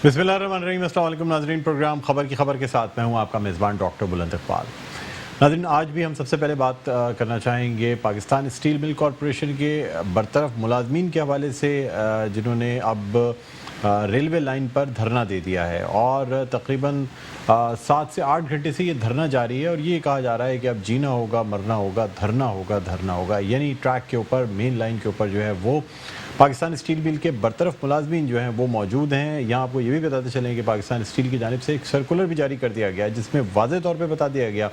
बिस्मिल्लाहिर्रहमानिर्रहीम। अस्सलाम वालेकुम नाज़रीन, प्रोग्राम खबर की खबर के साथ मैं हूं आपका मेज़बान डॉक्टर बुलंद इकबाल। नाज़रीन, आज भी हम सबसे पहले बात करना चाहेंगे पाकिस्तान स्टील मिल कॉरपोरेशन के बरतरफ मुलाजमीन के हवाले से, जिन्होंने अब रेलवे लाइन पर धरना दे दिया है और तकरीबन 7 से 8 घंटे से ये धरना जारी है और ये कहा जा रहा है कि अब जीना होगा, मरना होगा, धरना होगा। यानी ट्रैक के ऊपर, मेन लाइन के ऊपर जो है वो पाकिस्तान स्टील मिल के बरतरफ मुलाजमीन जो हैं वो मौजूद हैं। यहाँ आपको ये भी बताते चलें कि पाकिस्तान स्टील की जानिब से एक सर्कुलर भी जारी कर दिया गया है जिसमें वाज़ेह तौर पे बता दिया गया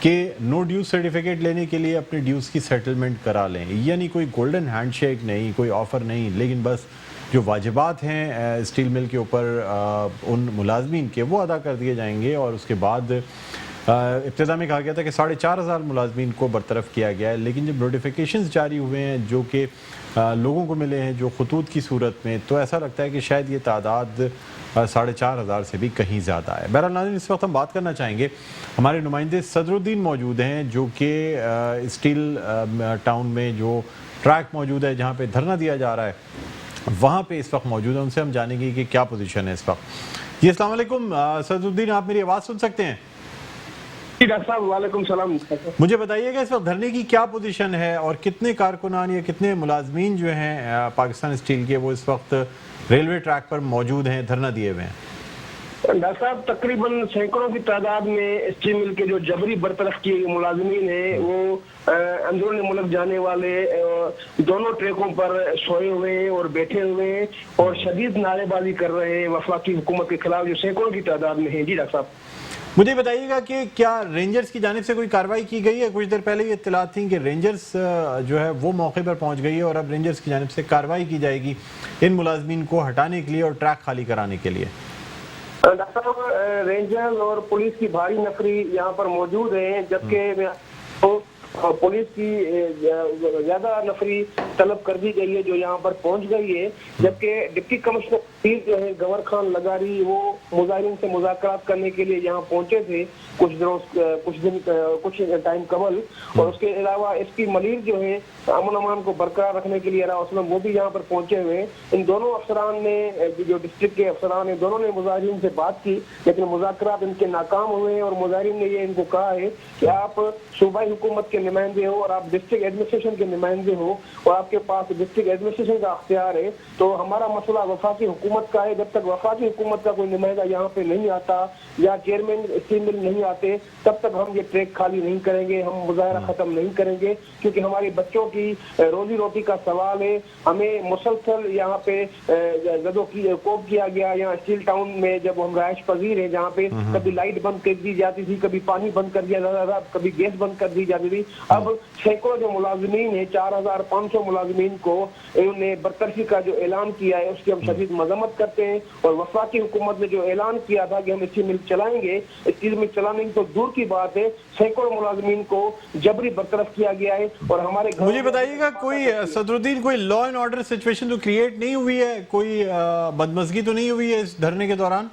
कि नो ड्यूज़ सर्टिफिकेट लेने के लिए अपने ड्यूज़ की सेटलमेंट करा लें। यानी कोई गोल्डन हैंडशेक नहीं, कोई ऑफ़र नहीं, लेकिन बस जो वाजिबात हैं स्टील मिल के ऊपर उन मुलाजमीन के वो अदा कर दिए जाएंगे। और उसके बाद इब्तिदा में कहा गया था कि 4,500 मुलाजमीन को बरतरफ किया गया है, लेकिन जब नोटिफिकेशंस जारी हुए हैं जो कि लोगों को मिले हैं जो खतूत की सूरत में, तो ऐसा लगता है कि शायद ये तादाद 4,500 से भी कहीं ज़्यादा है। बहरहाल नाज़रीन, इस वक्त हम बात करना चाहेंगे, हमारे नुमाइंदे सदरुद्दीन मौजूद हैं जो कि स्टील टाउन में जो ट्रैक मौजूद है जहाँ पे धरना दिया जा रहा है वहाँ पे इस वक्त मौजूद है। उनसे हम जानेंगे कि क्या पोजीशन है इस वक्त। जी अस्सलाम वालेकुम सदरुद्दीन, आप मेरी आवाज़ सुन सकते हैं? जी डॉक्टर साहब, वालेकुम सलाम। मुझे बताइएगा इस वक्त धरने की क्या पोजीशन है और कितने कारकुनान या कितने मुलाजमीन जो हैं पाकिस्तान स्टील के वो इस वक्त रेलवे ट्रैक पर मौजूद हैं, धरना दिए हुए हैं? डॉक्टर साहब, तकरीबन सैकड़ों की तादाद में स्टील मिल के जो जबरी बरतरफ किए गए मुलाजमीन हैं वो अंदरूनी मुल्क जाने वाले दोनों ट्रैकों पर सोए हुए हैं और बैठे हुए हैं और शदीद नारेबाजी कर रहे हैं वफाकी हुकूमत के खिलाफ, जो सैकड़ों की तादाद में है। जी डॉक्टर साहब, मुझे बताइएगा कि क्या रेंजर्स की जानिब से कोई कार्रवाई की गई है? कुछ देर पहले ये इत्तला थी कि रेंजर्स जो है वो मौके पर पहुंच गई है और अब रेंजर्स की जानिब से कार्रवाई की जाएगी इन मुलाजमीन को हटाने के लिए और ट्रैक खाली कराने के लिए। डॉक्टर साहब, रेंजर्स और पुलिस की भारी नफरी यहाँ पर मौजूद है, जबकि पुलिस की ज्यादा नफरी तलब कर दी गई है जो यहाँ पर पहुंच गई है, जबकि डिप्टी कमिश्नर जो है गवर खान लगारी वो मुजाहिरीन से मुज़ाकरात करने के लिए यहाँ पहुंचे थे कुछ टाइम कबल। और उसके अलावा एसपी मलिर जो है अमन अमान को बरकरार रखने के लिए वो भी यहाँ पर पहुंचे हुए हैं। इन दोनों अफसरान ने, जो डिस्ट्रिक्ट के अफसरान हैं, दोनों ने मुजाहिरीन से बात की, लेकिन मुज़ाकरात इनके नाकाम हुए हैं और मुजाहिरीन ने ये इनको कहा है कि आप सूबाई हुकूमत के नुमाइंदे हो और आप डिस्ट्रिक्ट एडमिनिस्ट्रेशन के नुमाइंदे हो और आपके पास डिस्ट्रिक्ट एडमिनिस्ट्रेशन का अख्तियार है, तो हमारा मसला वफाकी हुकूमत का है। जब तक वफाकी हुकूमत का कोई नुमाइंदा यहाँ पे नहीं आता या चेयरमैन स्टील मिल नहीं आते, तब तक हम ये ट्रैक खाली नहीं करेंगे, हम मुजाहरा खत्म नहीं करेंगे, क्योंकि हमारे बच्चों की रोजी रोटी का सवाल है। हमें मुसलसल यहाँ पे कोप किया गया। यहाँ स्टील टाउन में जब हम रहायश पजीर है, जहाँ पे कभी लाइट बंद कर दी जाती थी, कभी पानी बंद कर दिया जाता था, कभी गैस बंद कर दी जाती थी। अब सैकड़ों जो मुलाजमीन है, 4,500 मुलाजमीन को इन्होंने बरतरफी का जो ऐलान किया है उसकी हम शदीद मजम्मत करते हैं। और वफाकी हुकूमत ने जो ऐलान किया था कि हम स्टील मिल चलाएंगे, स्टील मिल चलाने की तो दूर की बात है, सैकड़ों मुलाजमीन को जबरी बरतरफ किया गया है। और हमारे मुझे बताइएगा, कोई सदरुद्दीन, कोई लॉ एंड ऑर्डर सिचुएशन तो क्रिएट नहीं हुई है? कोई बदमज़गी तो नहीं हुई है इस धरने के दौरान?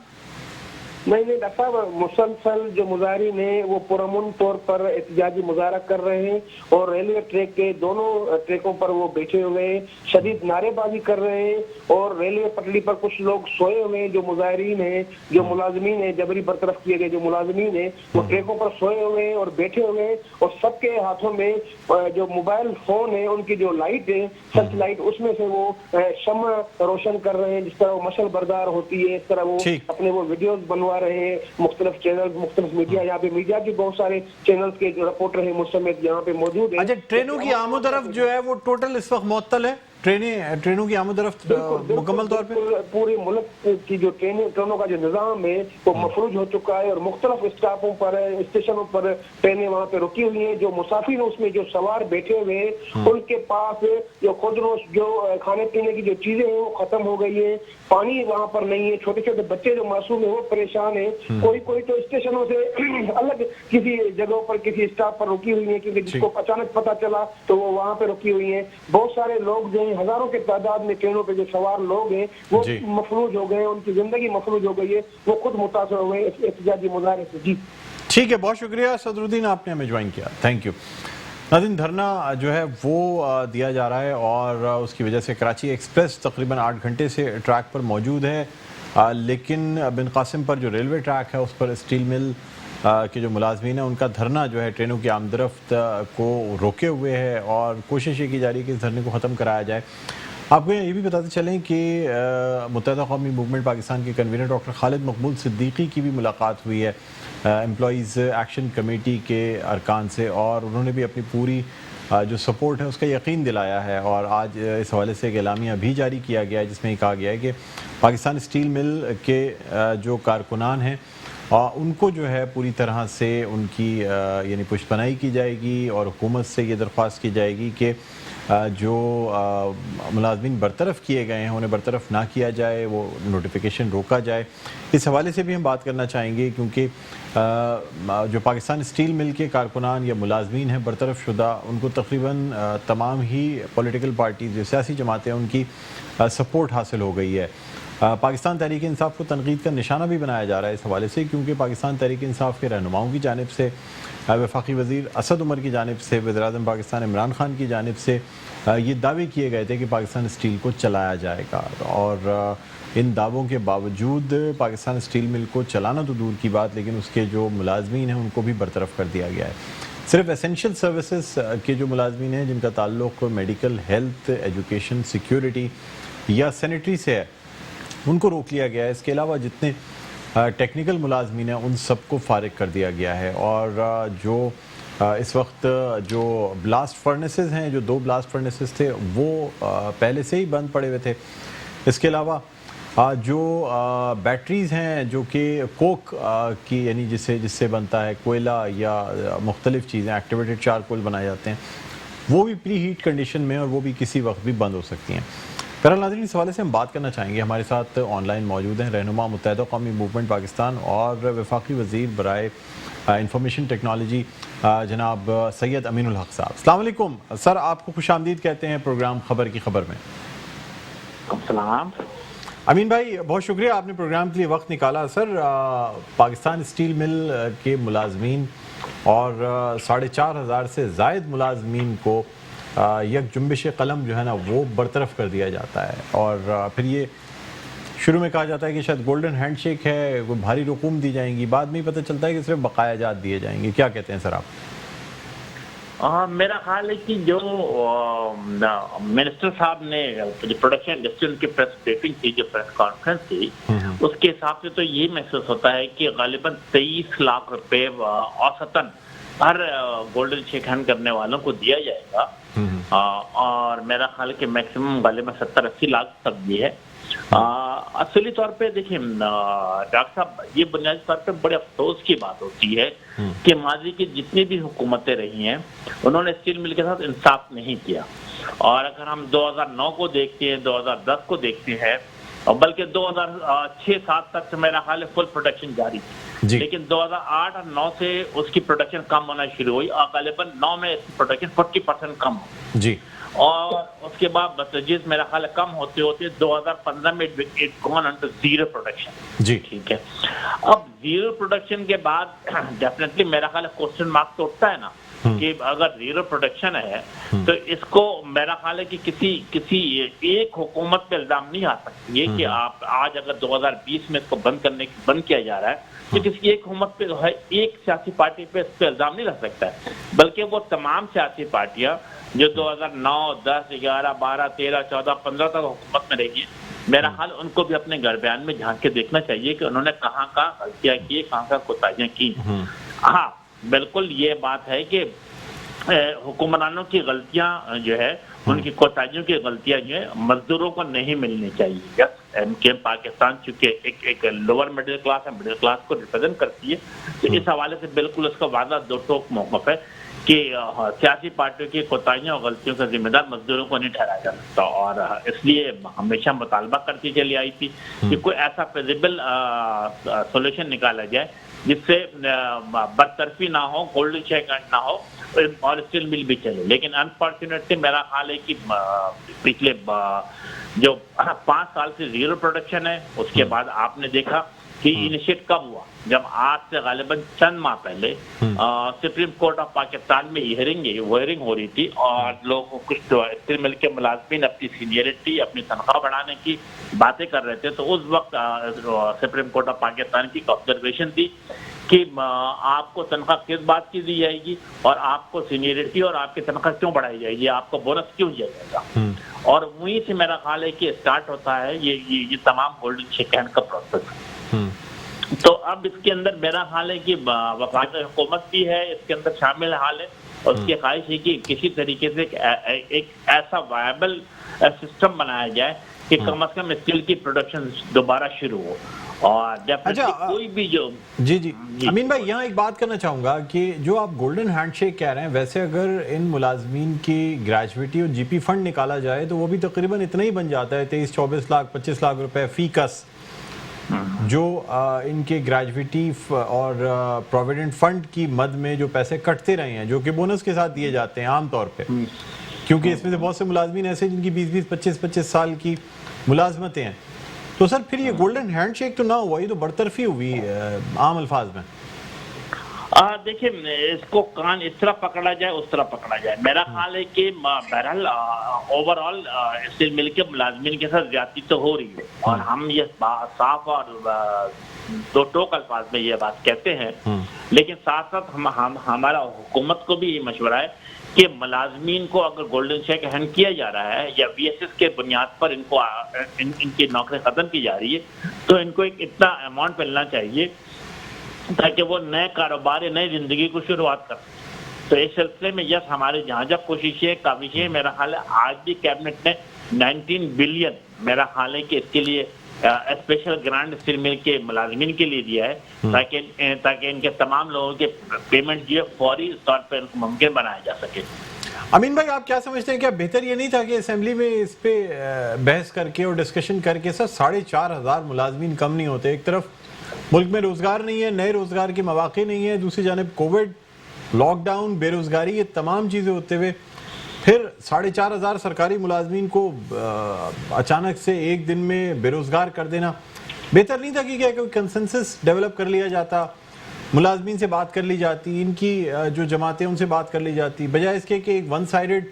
नहीं डॉक्टर साहब, मुसलसल जो मुजाहिरीन है वो पुरअमन तौर पर एहतजाजी मुजाहरा कर रहे हैं और रेलवे ट्रैक के दोनों ट्रैकों पर वो बैठे हुए हैं, शदीद नारेबाजी कर रहे हैं। और रेलवे पटरी पर कुछ लोग सोए हुए हैं, जो मुजाहिरीन हैं, जो मुलाजमीन हैं, जबरी बरतरफ किए गए जो मुलाजमीन हैं, वो ट्रैकों पर सोए हुए हैं और बैठे हुए हैं। और सबके हाथों में जो मोबाइल फोन है, उनकी जो लाइट है, सर्च लाइट, उसमें से वो शम्मा रोशन कर रहे हैं। जिस तरह वो मशल बरदार होती है, इस तरह वो अपने वो वीडियोज बनवा रहे हैं। मुख्तलिफ चैनल, मुख्तलिफ मीडिया, यहाँ पे मीडिया के बहुत सारे चैनल्स के जो रिपोर्टर हैं मुसम्मित यहाँ पे मौजूद है। अच्छा, ट्रेनों की आमोदरफ्त जो है वो टोटल इस वक्त मुअत्तल है? ट्रेनों की आमोदरफ्त मुकम्मल तौर पे पूरे मुल्क की जो ट्रेनों का जो निज़ाम है वो मफरूज हो चुका है और मुख्तलिफ स्टॉपों पर, स्टेशनों पर ट्रेनें वहाँ पे रुकी हुई हैं। जो मुसाफिर उसमें जो सवार बैठे हुए हैं उनके पास जो खुदरोश जो खाने पीने की जो चीजें हैं वो खत्म हो गई है, पानी वहाँ पर नहीं है, छोटे छोटे बच्चे जो मासूम है वो परेशान है। कोई तो स्टेशनों से अलग किसी जगहों पर, किसी स्टॉप पर रुकी हुई है, क्योंकि जिसको अचानक पता चला तो वो वहाँ पे रुकी हुई है। बहुत सारे लोग जो हजारों के तादाद में ट्रेनों पे जो सवार लोग हैं वो मफलूज हो गए, उनकी जिंदगी मफलूज हो गई है, वो खुद मुतासर हो गए एहतजाजी मुजाहरे से। जी ठीक है, बहुत शुक्रिया सदरुद्दीन, आपने हमें ज्वाइन किया, थैंक यू। नाज़रीन, धरना जो है वो दिया जा रहा है और उसकी वजह से कराची एक्सप्रेस तकरीबन 8 घंटे से ट्रैक पर मौजूद है لیکن بن قاسم پر جو ریلوے ٹریک ہے اس پر اسٹیل مل کے جو ملازمین ہیں ان کا دھرنا جو ہے ٹرینوں کی آمدرفت کو روکے ہوئے ہے اور کوشش یہ کی جا رہی ہے کہ اس دھرنے کو ختم کرایا جائے. آپ کو یہ بھی بتاتے چلیں کہ متحدہ قومی موومنٹ پاکستان کے کنوینر ڈاکٹر خالد مقبول صدیقی کی بھی ملاقات ہوئی ہے امپلائیز ایکشن کمیٹی کے ارکان سے اور انہوں نے بھی اپنی پوری جو سپورٹ ہے اس کا یقین دلایا ہے. اور آج اس حوالے سے ایک اعلامیہ بھی جاری کیا گیا ہے جس میں یہ کہا گیا ہے کہ پاکستان اسٹیل مل کے جو کارکنان ہیں ان کو جو ہے پوری طرح سے ان کی یعنی پشت پناہی کی جائے گی اور حکومت سے یہ درخواست کی جائے گی کہ جو ملازمین برطرف کیے گئے ہیں انہیں برطرف نہ کیا جائے, وہ نوٹیفیکیشن روکا جائے. اس حوالے سے بھی ہم بات کرنا چاہیں گے کیونکہ جو پاکستان اسٹیل مل کے کارکنان یا ملازمین ہیں برطرف شدہ ان کو تقریباً تمام ہی پولیٹیکل پارٹیز جو سیاسی جماعتیں ان کی سپورٹ حاصل ہو گئی ہے. پاکستان تحریک انصاف کو تنقید کا نشانہ بھی بنایا جا رہا ہے اس حوالے سے کیونکہ پاکستان تحریک انصاف کے رہنماؤں کی جانب سے, وفاقی وزیر اسد عمر کی جانب سے, وزیر اعظم پاکستان عمران خان کی جانب سے یہ دعوے کیے گئے تھے کہ پاکستان اسٹیل کو چلایا جائے گا اور ان دعووں کے باوجود پاکستان اسٹیل مل کو چلانا تو دور کی بات لیکن اس کے جو ملازمین ہیں ان کو بھی برطرف کر دیا گیا ہے. صرف اسینشیل سروسز کے جو ملازمین ہیں جن کا تعلق میڈیکل, ہیلتھ, ایجوکیشن, سیکیورٹی یا سینیٹری سے ہے ان کو روک لیا گیا ہے. اس کے علاوہ جتنے ٹیکنیکل ملازمین ہیں ان سب کو فارغ کر دیا گیا ہے اور جو اس وقت جو بلاسٹ فرنسز ہیں, جو 2 بلاسٹ فرنسز تھے وہ پہلے سے ہی بند پڑے ہوئے تھے. اس کے علاوہ جو بیٹریز ہیں جو کہ کوک کی یعنی جس سے بنتا ہے کوئلہ یا مختلف چیزیں ایکٹیویٹڈ چارکول بنائے جاتے ہیں وہ بھی پری ہیٹ کنڈیشن میں اور وہ بھی کسی وقت بھی بند ہو سکتی ہیں. بہرحال ناظرین اس حوالے سے ہم بات کرنا چاہیں گے. ہمارے ساتھ آن لائن موجود ہیں رہنما متحدہ قومی موومنٹ پاکستان اور وفاقی وزیر برائے انفارمیشن ٹیکنالوجی جناب سید امین الحق صاحب. السلام علیکم سر, آپ کو خوش آمدید کہتے ہیں پروگرام خبر کی خبر میں. السلام امین بھائی, بہت شکریہ آپ نے پروگرام کے لیے وقت نکالا. سر, پاکستان اسٹیل مل کے ملازمین اور 4,500 سے زائد ملازمین کو یک جنبش قلم جو ہے نا وہ برطرف کر دیا جاتا ہے اور پھر یہ شروع میں کہا جاتا ہے کہ شاید گولڈن ہینڈ شیک ہے, وہ بھاری رقوم دی جائیں گی, بعد میں ہی پتہ چلتا ہے کہ صرف بقایا جات دیے جائیں گے. کیا کہتے ہیں سر آپ؟ میرا خیال ہے کہ جو منسٹر صاحب نے جو پروڈکشن انڈسٹری کی پریس بریفنگ تھی, جو پریس کانفرنس تھی, اس کے حساب سے تو یہ محسوس ہوتا ہے کہ غالباً 23 لاکھ روپے اوسطاً ہر گولڈن شیک ہینڈ کرنے والوں کو دیا جائے گا اور میرا خیال ہے کہ میکسیمم غالباً 70-80 لاکھ تک بھی ہے. اصلی طور پہ دیکھیں ڈاکٹر صاحب, یہ بنیادی طور پہ بڑے افسوس کی بات ہوتی ہے کہ ماضی کی جتنی بھی حکومتیں رہی ہیں انہوں نے اسٹیل مل کے ساتھ انصاف نہیں کیا. اور اگر ہم 2009 کو دیکھتے ہیں, 2010 کو دیکھتے ہیں, اور بلکہ 2006-07 تک سے میرا خیال ہے فل پروڈکشن جاری تھی, لیکن 2008 اور 2009 سے اس کی پروڈکشن کم ہونا شروع ہوئی اور غالباً 2009 میں اس کی پروڈکشن 40% کم ہو جی, اور اس کے بعد بسجز میرا خیال ہے کم ہوتے ہوتے 2015 میں گون انٹو زیرو پروڈکشن. جی ٹھیک ہے, اب زیرو پروڈکشن کے بعد ڈیفینیٹلی میرا خیال ہے کوسچن مارک تو اٹھتا ہے نا کہ اگر زیرو پروڈکشن ہے تو اس کو میرا خیال ہے کہ کسی ایک حکومت پہ الزام نہیں آ سکتی ہے کہ آپ آج اگر 2020 میں اس کو بند کیا جا رہا ہے تو کسی ایک حکومت پہ جو ہے ایک سیاسی پارٹی پہ اس پہ الزام نہیں رکھ سکتا ہے, بلکہ وہ تمام سیاسی پارٹیاں جو 2009, 10, 11, 12, 13, 14, 15 تک حکومت میں رہی ہے, میرا حال ان کو بھی اپنے گھر بیان میں جھانک کے دیکھنا چاہیے کہ انہوں نے کہاں کہاں غلطیاں کی, کہاں کہاں کوتاہیاں کی. ہاں بالکل یہ بات ہے کہ حکمرانوں کی غلطیاں جو ہے, ان کی کوتاہیوں کی غلطیاں جو ہے مزدوروں کو نہیں ملنی چاہیے. کہ پاکستان چونکہ ایک لوور مڈل کلاس ہے, مڈل کلاس کو ریپرزینٹ کرتی ہے, تو اس حوالے سے بالکل اس کا واضح دو ٹوک موقف ہے کہ سیاسی پارٹیوں کی کوتاہیوں اور غلطیوں کا ذمہ دار مزدوروں کو نہیں ٹھہرایا جا سکتا. اور اس لیے ہمیشہ مطالبہ کرتی چلی آئی تھی کہ کوئی ایسا فیزیبل سولوشن نکالا جائے جس سے برطرفی نہ ہو, گولڈن شیک نہ ہو اور اسٹیل مل بھی چلے. لیکن انفارچونیٹلی میرا خیال ہے کہ پچھلے جو 5 سال سے زیرو پروڈکشن ہے, اس کے بعد آپ نے دیکھا कि इनिशिएट कब हुआ, जब आज से गालिबन चंद माह पहले सुप्रीम कोर्ट ऑफ पाकिस्तान में हियरिंग हो रही थी और लोग कुछ स्टील मिल के मुलाजमीन अपनी सीनियरिटी, अपनी तनख्वाह बढ़ाने की बातें कर रहे थे। तो उस वक्त सुप्रीम कोर्ट ऑफ पाकिस्तान की ऑब्जर्वेशन थी कि आपको तनख्वाह किस बात की दी जाएगी और आपको सीनियरिटी और आपकी तनख्वाह क्यों बढ़ाई जाएगी, आपको बोनस क्यों दिया जाएगा। और वहीं से मेरा ख्याल है कि स्टार्ट होता है ये तमाम गोल्डन शेक हैंड का प्रोसेस। तो अब इसके अंदर मेरा ख्याल है कि वफाकी हुकूमत भी है इसके अंदर शामिल हाल है, और उसकी ख्वाहिश है कि किसी तरीके से एक ऐसा वायबल सिस्टम बनाया जाए कि कम से कम स्टील की प्रोडक्शन दोबारा शुरू हो। और डेफिनेटली कोई भी जो जी अमीन भाई, यहाँ एक बात करना चाहूँगा कि जो आप गोल्डन हैंडशेक कह रहे हैं, वैसे अगर इन मुलाजमीन की ग्रेजुएटी और जीपी फंड निकाला जाए तो वो भी तकरीबन इतना ही बन जाता है, 23-24 लाख 25 लाख रुपए फी कस, जो इनके ग्रेजुएटी और प्रोविडेंट फंड की मद में जो पैसे कटते रहे हैं, जो कि बोनस के साथ दिए जाते हैं आम तौर पे, क्योंकि इसमें से बहुत से मुलाजमीन ऐसे जिनकी 20-20 25-25 साल की मुलाजमतें हैं। तो सर फिर ये गोल्डन हैंडशेक तो ना हुआ, ये तो बरतरफी हुई आम अल्फाज में। देखिए, इसको कान इस तरह पकड़ा जाए उस तरह पकड़ा जाए, मेरा ख्याल है कि बहरहाल ओवरऑल स्टील मिल के मुलाजमीन के साथ ज्यादती तो हो रही है, और हम ये साफ और दो टोक अल्फाज में ये बात कहते हैं। लेकिन साथ साथ हमारा हुकूमत को भी ये मशवरा है कि मुलाजमीन को अगर गोल्डन शेक हैंड किया जा रहा है या VSS के बुनियाद पर इनकी नौकरी खत्म की जा रही है, तो इनको एक इतना अमाउंट मिलना चाहिए ताकि वो नए कारोबार या नई जिंदगी को शुरुआत कर सकें। तो इस सिलसिले में यस हमारे जहाँ जब कोशिशें काबिशें, मेरा ख्याल है आज भी कैबिनेट ने 19 बिलियन मेरा ख्याल है कि इसके लिए स्पेशल ग्रांट स्टील मिल के मुलाजमीन के लिए दिया है, ताकि इनके तमाम लोगों के पेमेंट जो है फौरी तौर पर इनको मुमकिन बनाया जा सके। अमीन भाई, आप क्या समझते हैं, क्या बेहतर ये नहीं था कि असेंबली में इस पे बहस करके और डिस्कशन करके सर 4,500 मुलाजमीन कम नहीं होते? एक तरफ मुल्क में रोजगार नहीं है, नए रोजगार के मौके नहीं है, दूसरी जानिब कोविड, लॉकडाउन, बेरोजगारी, ये तमाम चीज़ें होते हुए फिर 4,500 सरकारी मुलाजमीन को अचानक से एक दिन में बेरोजगार कर देना बेहतर नहीं था कि क्या कोई कंसेंसस डेवलप कर लिया जाता, मुलाजमीन से बात कर ली जाती, इनकी जो जमातें उनसे बात कर ली जाती, बजाय इसके कि एक वन साइडेड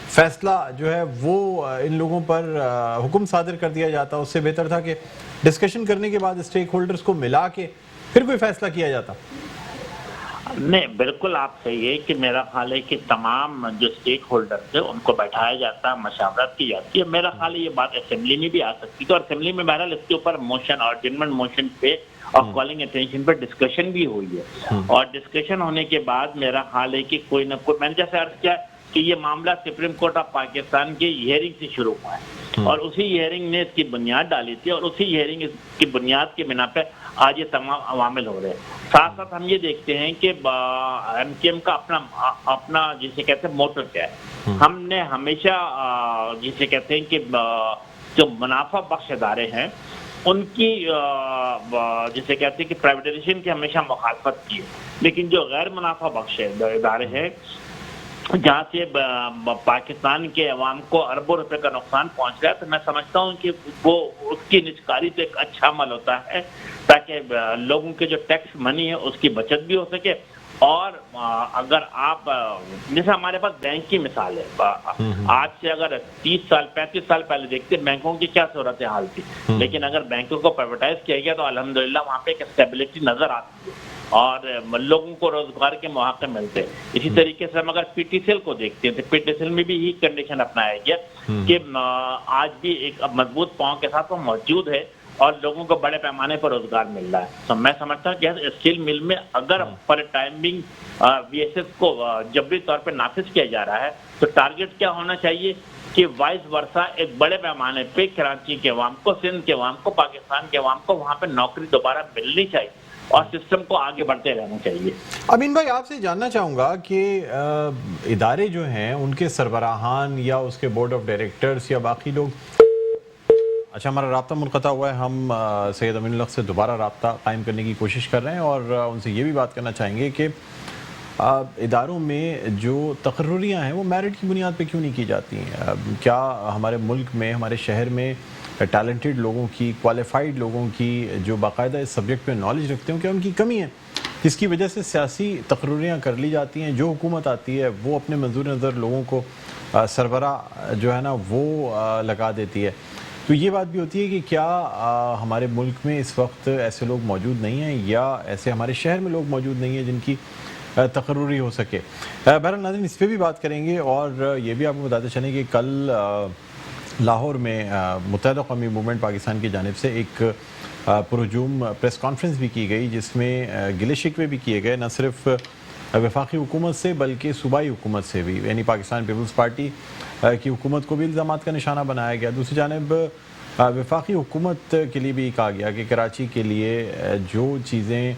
फैसला जो है वो इन लोगों पर हुक्म सादर कर दिया जाता। उससे बेहतर था कि डिस्कशन करने के बाद स्टेक होल्डर्स को मिला के फिर कोई फैसला किया जाता। नहीं, बिल्कुल आप सही है कि मेरा ख्याल है कि तमाम जो स्टेक होल्डर्स है उनको बैठाया जाता है, मशावरत की जाती है। मेरा ख्याल है ये बात असेंबली में भी आ सकती है, और असेंबली में बहरहाल इसके ऊपर मोशन और ऑर्डिनेंस मोशन पे और कॉलिंग अटेंशन पर डिस्कशन भी हुई है। और डिस्कशन होने के बाद मेरा ख्याल है कि कोई ना कोई, मैंने जैसे अर्ज किया कि ये मामला सुप्रीम कोर्ट ऑफ पाकिस्तान के हियरिंग से शुरू हुआ है, और उसी हियरिंग ने इसकी बुनियाद डाली थी, और उसी हियरिंग की बुनियाद के बिना पे आज ये तमाम अवामिल हो रहे हैं। साथ साथ हम ये देखते हैं कि MKM का अपना जिसे कहते हैं मोटो क्या है। हमने हमेशा जिसे कहते हैं कि जो मुनाफा बख्श इदारे हैं उनकी जिसे कहते हैं कि प्राइवेटाइजेशन की हमेशा मुखालफत की है, लेकिन जो गैर मुनाफा बख्श इदारे हैं जहाँ से पाकिस्तान के अवाम को अरबों रुपए का नुकसान पहुंच रहा है, तो मैं समझता हूँ कि वो उसकी निजकारी तो एक अच्छा अमल होता है ताकि लोगों के जो टैक्स मनी है उसकी बचत भी हो सके। और अगर आप जैसे हमारे पास बैंक की मिसाल है, आज से अगर 30 साल 35 साल पहले देखते बैंकों की क्या सूरत हाल थी, लेकिन अगर बैंकों को प्राइवेटाइज किया गया तो अल्हम्दुलिल्लाह वहाँ पे एक स्टेबिलिटी नजर आती है और लोगों को रोजगार के मौके मिलते हैं। इसी तरीके से हम अगर PTCL को देखते हैं तो PTCL में भी यही कंडीशन अपनाया गया कि आज भी एक मजबूत पांव के साथ वो मौजूद है और लोगों को बड़े पैमाने पर रोजगार मिल रहा है। तो मैं समझता हूँ कि स्टील मिल में अगर फॉर टाइमिंग VSS को जबरी तौर पर नाफिज किया जा रहा है तो टारगेट क्या होना चाहिए कि वाइस वर्षा एक बड़े पैमाने पे कराची के अवाम को, सिंध के अवाम को, पाकिस्तान के अवाम को वहाँ पे नौकरी दोबारा मिलनी चाहिए और सिस्टम को आगे बढ़ते रहना चाहिए। अमीन भाई, आपसे जानना चाहूँगा कि इदारे जो हैं उनके सरबराहान या उसके बोर्ड ऑफ डायरेक्टर्स या बाकी लोग, अच्छा हमारा राब्ता मुनक़ता हुआ है, हम सैयद अमीनुल हक से दोबारा राब्ता कायम करने की कोशिश कर रहे हैं और उनसे ये भी बात करना चाहेंगे कि इदारों में जो तकर्रुरियाँ हैं वो मेरिट की बुनियाद पे क्यों नहीं की जाती हैं? क्या हमारे मुल्क में, हमारे शहर में टैलेंटेड लोगों की, क्वालिफाइड लोगों की जो बाकायदा इस सब्जेक्ट पे नॉलेज रखते हो, क्या उनकी कमी है, जिसकी वजह से सियासी तकर्रियाँ कर ली जाती हैं। जो हुकूमत आती है वो अपने मंजूर नज़र लोगों को सरबराह जो है ना वो लगा देती है। तो ये बात भी होती है कि क्या हमारे मुल्क में इस वक्त ऐसे लोग मौजूद नहीं हैं, या ऐसे हमारे शहर में लोग मौजूद नहीं हैं जिनकी तकर्रुरी हो सके। बहरहाल नाज़रीन, इस पर भी बात करेंगे, और ये भी आपको बताते चलें कि कल लाहौर में मुत्तहिदा कौमी मूवमेंट पाकिस्तान की जानिब से एक पुरहुजूम प्रेस कॉन्फ्रेंस भी की गई, जिसमें गिले शिकवे भी किए गए, न सिर्फ वफाकी हुकूमत से बल्कि सूबाई हुकूमत से भी, यानी पाकिस्तान पीपल्स पार्टी की हुकूमत को भी इल्ज़ामात का निशाना बनाया गया। दूसरी जानिब वफाकी हुकूमत के लिए भी कहा गया कि कराची के लिए जो चीज़ें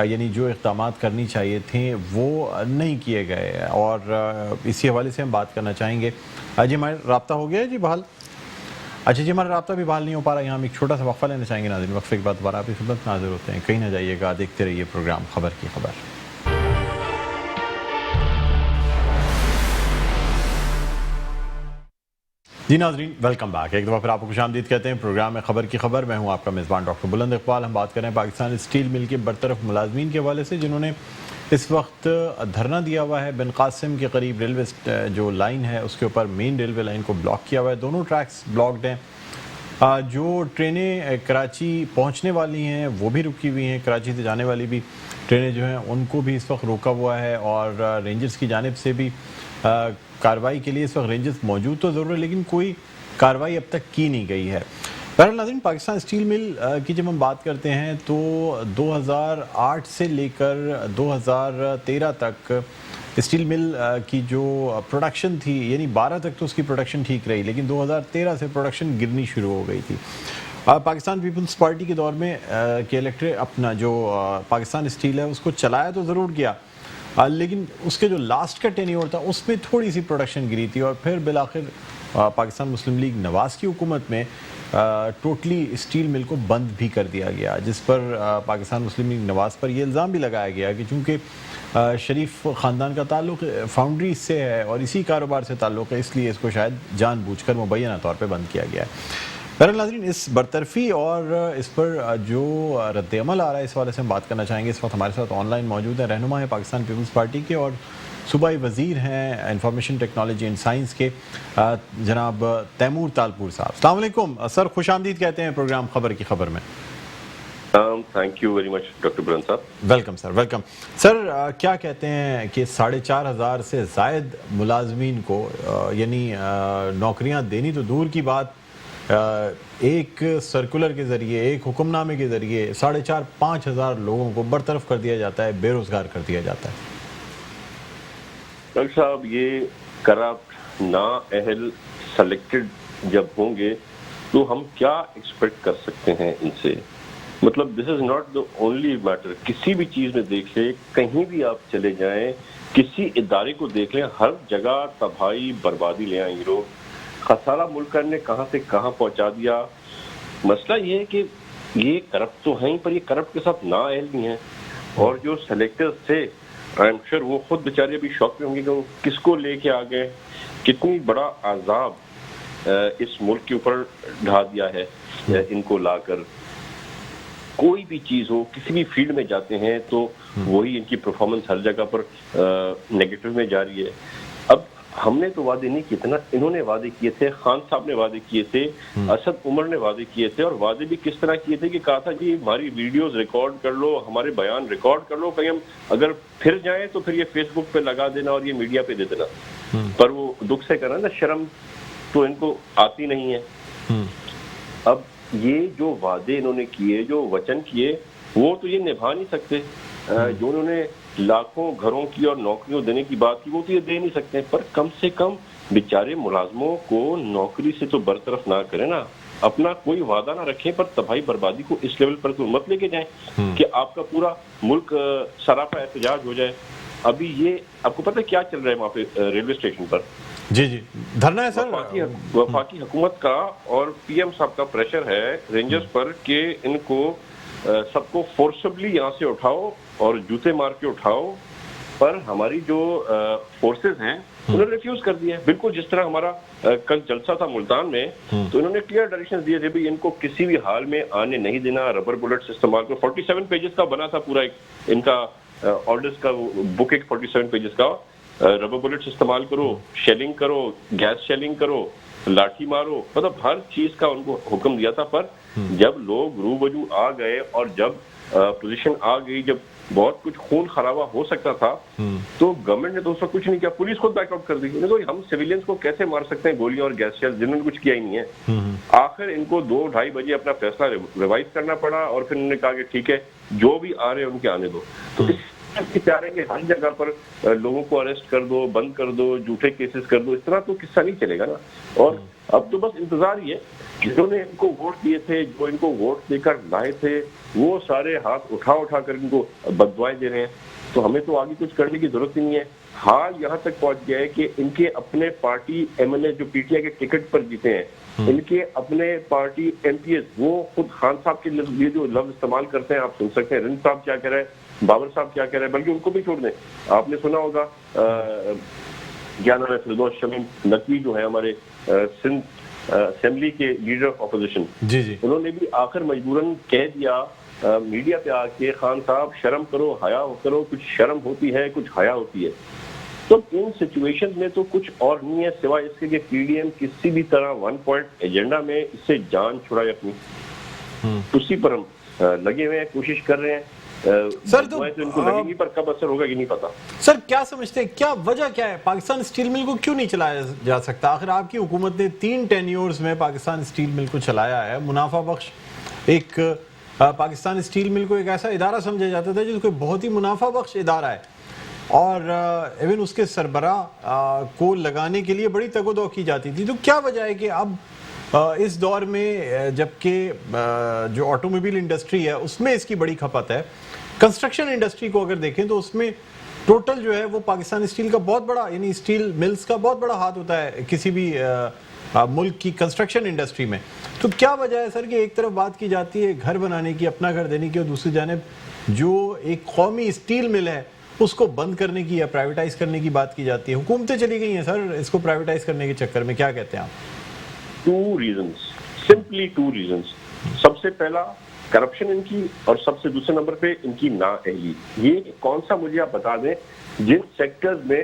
यानी जो इक़दामात करनी चाहिए थे वो नहीं किए गए, और इसी हवाले से हम बात करना चाहेंगे। जी हमारा रब्ता हो गया है जी बहाल? अच्छा जी, हमारा रब्ता भी बहाल नहीं हो पा रहा। यहाँ हम एक छोटा सा वक्फा लेना चाहेंगे नाज़रीन। वक्फे के बाद दोबारा आपकी खिदमत में हाज़िर होते हैं। कहीं ना जाइएगा, देखते रहिए प्रोग्राम खबर की खबर। जी नाज़रीन, वेलकम बैक। एक दफ़ा फिर आपको खुशामदीद कहते हैं प्रोग्राम में खबर की खबर। मैं हूँ आपका मेज़बान डॉक्टर बुलंद इकबाल। हम बात कर रहे हैं पाकिस्तान स्टील मिल के बरतरफ मुलाजमीन के हवाले से, जिन्होंने इस वक्त धरना दिया हुआ है बिन कासिम के करीब। रेलवे जो लाइन है उसके ऊपर मेन रेलवे लाइन को ब्लॉक किया हुआ है, दोनों ट्रैक्स ब्लॉक्ड हैं। जो ट्रेनें कराची पहुंचने वाली हैं वो भी रुकी हुई हैं, कराची से जाने वाली भी ट्रेनें जो हैं उनको भी इस वक्त रोका हुआ है, और रेंजर्स की जानिब से भी कार्रवाई के लिए इस वक्त रेंजर्स मौजूद तो ज़रूर है, लेकिन कोई कार्रवाई अब तक की नहीं गई है। बहरहाल नाज़रीन, पाकिस्तान स्टील मिल की जब हम बात करते हैं तो 2008 से लेकर 2013 तक स्टील मिल की जो प्रोडक्शन थी, यानी 12 तक तो उसकी प्रोडक्शन ठीक रही, लेकिन 2013 से प्रोडक्शन गिरनी शुरू हो गई थी। पाकिस्तान पीपल्स पार्टी के दौर में के इलेक्ट्रेट अपना जो पाकिस्तान स्टील है उसको चलाया तो ज़रूर गया, लेकिन उसके जो लास्ट का टेन्योर था उसमें थोड़ी सी प्रोडक्शन गिरी थी, और फिर बिलाखिर पाकिस्तान मुस्लिम लीग नवाज़ की हुकूमत में टोटली स्टील मिल को बंद भी कर दिया गया, जिस पर पाकिस्तान मुस्लिम लीग नवाज़ पर यह इल्ज़ाम भी लगाया गया कि चूँकि शरीफ ख़ानदान का ताल्लुक़ फाउंड्री से है और इसी कारोबार से ताल्लुक़ है, इसलिए इसको शायद जानबूझकर मुबैना तौर पर बंद किया गया है। बहरहाल नाज़रीन, इस बरतरफी और इस पर जो रद्द-ए-अमल आ रहा है इस वाले से हम बात करना चाहेंगे। इस वक्त हमारे साथ ऑनलाइन मौजूद हैं, रहनुमा है पाकिस्तान पीपल्स पार्टी के और सूबाई वज़ीर हैं इंफॉर्मेशन टेक्नोलॉजी एंड साइंस के, जनाब तैमूर तालपुर साहब। अस्सलाम वालेकुम सर, खुशामदीद कहते हैं प्रोग्राम खबर की खबर में। Thank you very much doctor बुलंद साहब। Welcome sir, welcome sir. क्या कहते हैं कि 4,500 से ज़ायद मुलाजमीन को यानी नौकरियां देनी तो दूर की बात, एक सर्कुलर के ज़रिए, एक हुक्मनामे के ज़रिए 4,500-5,000 लोगों को बरतरफ कर दिया जाता है, बेरोज़गार कर दिया जाता है। डॉक्टर साहब, ये करप्ट नाअहल सेलेक्टेड जब होंगे तो हम क्या एक्सपेक्ट कर सकते हैं इनसे? मतलब this is not the only matter. किसी भी चीज़ में देख ले, कहीं भी आप चले जाएं, किसी इदारे को देख लें, हर जगह तबाही बर्बादी ले आएंगे लोग। खसारा मुल्क ने कहां से कहां पहुंचा दिया। मसला ये है कि ये करप्ट तो हैं, पर ये करप्ट के साथ नाअहल भी हैं, और जो सेलेक्टर्स थे आई एम श्योर वो खुद बेचारे अभी शौक में होंगे कि वो किसको लेके आ गए, कितनी बड़ा आजाब इस मुल्क के ऊपर ढा दिया है इनको लाकर। कोई भी चीज हो, किसी भी फील्ड में जाते हैं तो वही इनकी परफॉर्मेंस हर जगह पर नेगेटिव में जा रही है। अब हमने तो वादे नहीं किए थे ना, इन्होंने वादे किए थे, खान साहब ने वादे किए थे, असद उमर ने वादे किए थे, और वादे भी किस तरह किए थे कि कहा था जी हमारी वीडियोस रिकॉर्ड कर लो, हमारे बयान रिकॉर्ड कर लो, कहीं हम अगर फिर जाएं तो फिर ये फेसबुक पे लगा देना और ये मीडिया पे दे देना। पर वो दुख से करना ना, शर्म तो इनको आती नहीं है। अब ये जो वादे इन्होंने किए, जो वचन किए, वो तो ये निभा नहीं सकते। जो उन्होंने लाखों घरों की और नौकरियों देने की बात की, वो तो ये दे नहीं सकते। पर कम से कम बेचारे मुलाजमों को नौकरी से तो बरतरफ ना करें ना, अपना कोई वादा ना रखें, पर तबाही बर्बादी को इस लेवल पर तो मत लेके जाएं कि आपका पूरा मुल्क सरापा एहतजाज हो जाए। अभी ये आपको पता है क्या चल रहा है वहाँ पे रेलवे स्टेशन पर? जी जी, धरना है सर। वफाकी हुकूमत का और पीएम साहब का प्रेशर है रेंजर्स पर कि इनको सबको फोर्सबली यहाँ से उठाओ और जूते मार के उठाओ। पर हमारी जो फोर्सेस हैं انہوں نے ریفیوز کر دیا ہے. بالکل جس طرح ہمارا کل جلسہ تھا ملتان میں, تو انہوں نے کلیئر ڈائریکشن دیے تھے بھی ان کو کسی بھی حال میں آنے نہیں دینا, ربر بلٹس استعمال کو. 47 پیجز کا بنا تھا پورا ایک ان کا آرڈرز کا بک, ایک 47 پیجز کا. ربر بلٹس استعمال کرو, شیلنگ کرو, گیس شیلنگ کرو, لاٹھی مارو, مطلب ہر چیز کا ان کو حکم دیا تھا. پر جب لوگ روبرو آ گئے اور جب پوزیشن آ گئی, جب بہت کچھ خون خرابہ ہو سکتا تھا, تو گورنمنٹ نے تو اس وقت کچھ نہیں کیا, پولیس خود بیک آؤٹ کر دی. ہم سویلینز کو کیسے مار سکتے ہیں گولیاں اور گیس شیل, جنہوں نے کچھ کیا ہی نہیں ہے. آخر ان کو 2-2:30 بجے اپنا فیصلہ ریوائز کرنا پڑا, اور پھر انہوں نے کہا کہ ٹھیک ہے جو بھی آ رہے ہیں ان کے آنے دو. تو چاہ رہے ہیں کہ ہر جگہ پر لوگوں کو اریسٹ کر دو, بند کر دو, جھوٹے کیسز کر دو, اس طرح تو قصہ نہیں چلے گا نا. اور اب تو بس انتظار ہی ہے, جنہوں نے ان کو ووٹ دیے تھے, جو ان کو ووٹ دے کر لائے تھے, وہ سارے ہاتھ اٹھا کر ان کو بددعائیں دے رہے ہیں. تو ہمیں تو آگے کچھ کرنے کی ضرورت نہیں ہے. حال یہاں تک پہنچ گیا ہے کہ ان کے اپنے پارٹی ایم ایل اے جو پی ٹی آئی کے ٹکٹ پر جیتے ہیں, ان کے اپنے پارٹی ایم پی ایس, وہ خود خان صاحب کے یہ جو لفظ استعمال کرتے ہیں, آپ سن سکتے ہیں رند صاحب کیا کہہ رہے ہیں, بابر صاحب کیا کہہ رہے ہیں, بلکہ ان کو بھی چھوڑ دیں. آپ نے سنا ہوگا کیا نام ہے, فردوس شمیم نقوی جو ہے ہمارے سندھ اسمبلی کے لیڈر آف اپوزیشن, انہوں نے بھی آخر مجبوراً کہہ دیا میڈیا پہ آ کے, خان صاحب شرم کرو, حیا کرو, کچھ شرم ہوتی ہے, کچھ حیا ہوتی ہے. تو ان سچویشن میں تو کچھ اور نہیں ہے سوائے اس کے کہ پی ڈی ایم کسی بھی طرح 1 پوائنٹ ایجنڈا میں اس سے جان چھڑائے اپنی, اسی پر ہم لگے ہوئے ہیں, کوشش کر رہے ہیں. سر تو ان کو لگے گی, پر کب اثر ہوگا یہ نہیں پتا. سر کیا سمجھتے ہیں, کیا وجہ کیا ہے, پاکستان اسٹیل مل کو کیوں نہیں چلایا جا سکتا؟ آخر آپ کی حکومت نے 3 ٹینیورز میں پاکستان اسٹیل مل کو چلایا ہے. منافع بخش ایک پاکستان اسٹیل مل کو ایک ایسا ادارہ سمجھا جاتا تھا جو کوئی بہت ہی منافع بخش ادارہ ہے, اور ایون اس کے سربراہ کو لگانے کے لیے بڑی تگ و دو کی جاتی تھی. تو کیا وجہ ہے کہ اب اس دور میں جبکہ جو آٹو موبائل انڈسٹری ہے اس میں اس کی بڑی کھپت ہے, کنسٹرکشن انڈسٹری کو اگر دیکھیں تو اس میں ٹوٹل جو ہے وہ پاکستان اسٹیل کا بہت بڑا, یعنی اسٹیل ملز کا بہت بڑا ہاتھ ہوتا ہے کسی بھی ملک کی کنسٹرکشن انڈسٹری میں. تو کیا وجہ ہے سر کہ ایک طرف بات کی جاتی ہے گھر بنانے کی, اپنا گھر دینے کی, اور دوسری جانب جو ایک قومی اسٹیل مل ہے اس کو بند کرنے کی یا پرائیویٹائز کرنے کی بات کی جاتی ہے؟ حکومتیں چلی گئی ہیں سر اس کو پرائیویٹائز کرنے کے چکر میں, کیا کہتے ہیں آپ؟ 2 reasons, simply 2 reasons. سب سے پہلا کرپشن ان کی, اور سب سے دوسرے نمبر پہ ان کی نااہلی. یہ کون سا مجھے آپ بتا دیں, جن سیکٹرز میں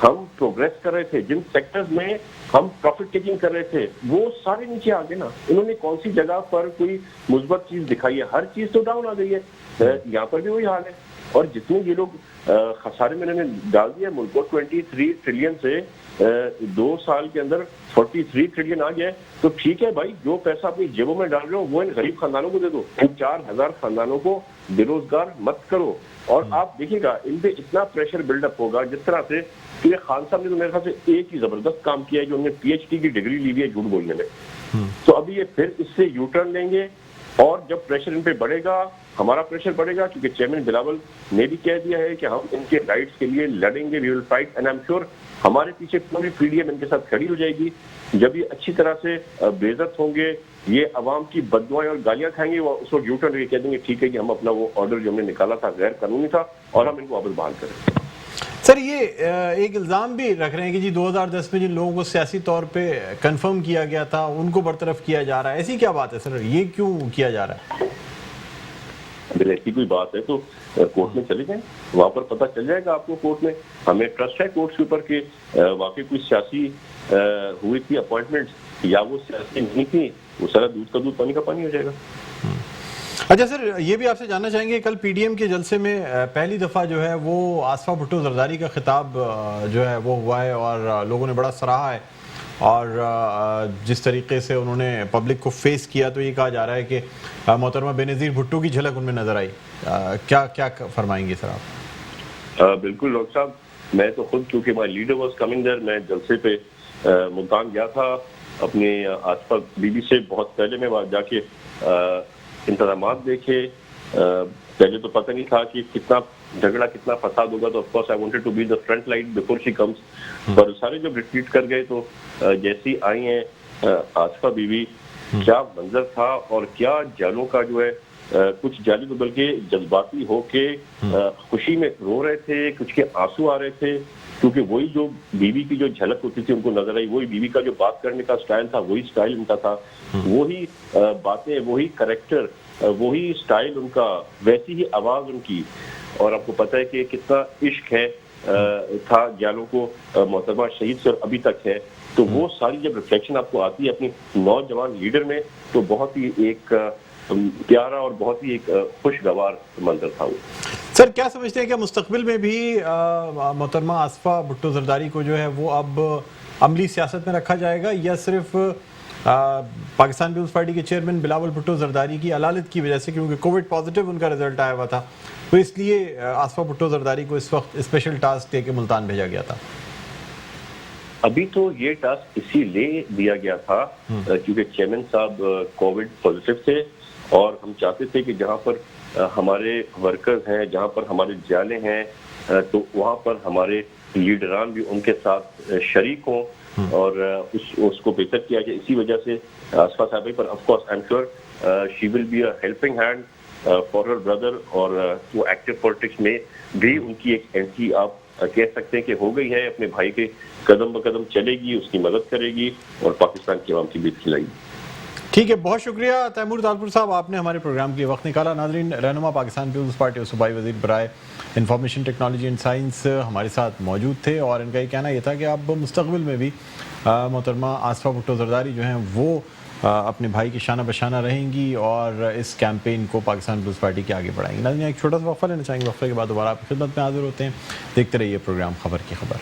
ہم پروگریس کر رہے تھے, جن سیکٹرز میں ہم پروفٹ ٹیکنگ کر رہے تھے, وہ سارے نیچے آ گئے نا. انہوں نے کون سی جگہ پر کوئی مثبت چیز دکھائی ہے؟ ہر چیز تو ڈاؤن آ گئی ہے. یہاں پر بھی وہی حال ہے. اور جتنے یہ لوگ خسارے میں انہوں نے ڈال دیا ملک کو, 23 ٹریلین سے 2 سال کے اندر 43 ٹریلین آ گیا ہے. تو ٹھیک ہے بھائی, جو پیسہ اپنی جیبوں میں ڈال رہے ہو وہ ان غریب خاندانوں کو دے دو. ان 4000 خاندانوں کو بے روزگار مت کرو. اور آپ دیکھیے گا ان پہ اتنا پریشر بلڈ اپ ہوگا جس طرح سے کہ خان صاحب نے تو میرے خیال سے ایک ہی زبردست کام کیا ہے جو انہوں نے پی ایچ ڈی کی ڈگری لی ہوئی ہے جھوٹ بولنے میں. تو ابھی یہ پھر اس سے یو ٹرن لیں گے, اور جب پریشر ان پہ بڑھے گا, ہمارا پریشر بڑھے گا, کیونکہ چیئرمین بلاول نے بھی کہہ دیا ہے کہ ہم ان کے رائٹس کے لیے لڑیں گے, we will fight, and I am sure ہمارے پیچھے پوری پی ڈی ایم ان کے ساتھ کھڑی ہو جائے گی. جب یہ اچھی طرح سے بے عزت ہوں گے, یہ عوام کی بددعائیں اور گالیاں کھائیں گے, وہ اس وقت یو ٹرن لے کے کہہ دیں گے ٹھیک ہے کہ ہم اپنا وہ آرڈر جو ہم نے نکالا تھا غیر قانونی تھا, اور ہم ان کو واپس بحال کریں. سر یہ ایک الزام بھی رکھ رہے ہیں کہ جی 2010 میں جن لوگوں کو سیاسی طور پہ کنفرم کیا گیا تھا ان کو برطرف کیا جا رہا ہے. ایسی کیا بات ہے سر, یہ کیوں کیا جا رہا ہے؟ اگر ایسی کوئی بات ہے تو کورٹ میں چلے جائیں, وہاں پر پتہ چل جائے گا آپ کو. کورٹ میں ہمیں ٹرسٹ ہے کورٹ کے اوپر کہ واقعی کوئی سیاسی ہوئی تھی اپوائنٹمنٹ یا وہ سیاسی نہیں تھی, وہ سارا دودھ کا دودھ پانی کا پانی ہو جائے گا. اچھا سر, یہ بھی آپ سے جاننا چاہیں گے, کل پی ڈی ایم کے جلسے میں پہلی دفعہ جو ہے وہ آصفہ بھٹو زرداری کا خطاب جو ہے وہ ہوا ہے, اور لوگوں نے بڑا سراہا ہے, اور جس طریقے سے انہوں نے پبلک کو فیس کیا تو یہ کہا جا رہا ہے کہ محترمہ بینظیر بھٹو کی جھلک ان میں نظر آئی. کیا فرمائیں گے سر آپ؟ بالکل ڈاکٹر صاحب, میں تو خود کیونکہ مائی لیڈر واز کمنگ دیر, میں جلسے پہ ملتان گیا تھا اپنے آصفہ بی بی سے بہت پہلے. میں وہاں جا کے انتظامات دیکھے. پہلے تو پتہ نہیں تھا کہ کتنا جھگڑا کتنا فساد ہوگا, تو of course I wanted to be the front line before she comes. پر سارے جب ریٹریٹ کر گئے تو جیسی آئی ہیں آصفہ بی بی, کیا منظر تھا, اور کیا جالوں کا جو ہے کچھ جالی تو بلکہ جذباتی ہو کے خوشی میں رو رہے تھے, کچھ کے آنسو آ رہے تھے. क्योंकि वही जो बीवी की जो झलक होती थी उनको नजर आई, वही बीवी का जो बात करने का स्टाइल था, वही स्टाइल उनका था, वही बातें, वही करेक्टर, वही स्टाइल उनका, वैसी ही आवाज उनकी। और आपको पता है कि कितना इश्क है था ग्यालों को मोहतरमा शहीद से, और अभी तक है। तो वो सारी जब रिफ्लेक्शन आपको आती है अपनी नौजवान लीडर में, तो बहुत ही एक प्यारा और बहुत ही एक खुशगवार मंजर था वो। सर क्या समझते हैं कि मुस्तकबिल में भी मोहतरमा आसफा भुट्टो जरदारी को जो है वो अब अमली सियासत में रखा जाएगा, या सिर्फ पाकिस्तान पीपल्स पार्टी के चेयरमैन बिलावल भुट्टो जरदारी की अलालत की वजह से, क्योंकि कोविड पॉजिटिव उनका रिजल्ट आया हुआ था, तो इसलिए आसफा भुट्टो जरदारी को इस वक्त स्पेशल टास्क दे के मुल्तान भेजा गया था? अभी तो ये टास्क इसीलिए दिया गया था क्योंकि चेयरमैन साहब कोविड पॉजिटिव थे, और हम चाहते थे कि जहां पर हमारे वर्कर्स हैं, जहां पर हमारे जाले हैं, तो वहां पर हमारे लीडरान भी उनके साथ शरीक हों और उसको बेहतर किया जाए। इसी वजह से आसफा साहब पर of course I am sure she will be a helping hand for her brother, और वो एक्टिव पॉलिटिक्स में भी उनकी एक एंट्री आप कह सकते हैं कि हो गई है। अपने भाई के कदम ब कदम चलेगी, उसकी मदद करेगी और पाकिस्तान की आवाम की बीच खिलाएगी। ठीक है, बहुत शुक्रिया तैमूर तालपुर साहब, आपने हमारे प्रोग्राम के लिए वक्त निकाला। नाज़रीन, रहनुमा पाकिस्तान पीपल्स पार्टी और सूबाई वज़ीर बराए इंफॉर्मेशन टेक्नोलॉजी एंड साइंस हमारे साथ मौजूद थे, और इनका ये कहना ये था कि अब मुस्तक़बिल में भी मोहतरमा आसफा भुट्टो जरदारी जो हैं वो अपने भाई की शाना बशाना रहेंगी और इस कैंपेन को पाकिस्तान पीपल्स पार्टी के आगे बढ़ाएंगी। नाज़रीन, एक छोटा सा वक्फा लेना चाहेंगे, वक्फे के बाद दोबारा आपकी खिदमत में हाजिर होते हैं। देखते रहिए प्रोग्राम खबर की खबर।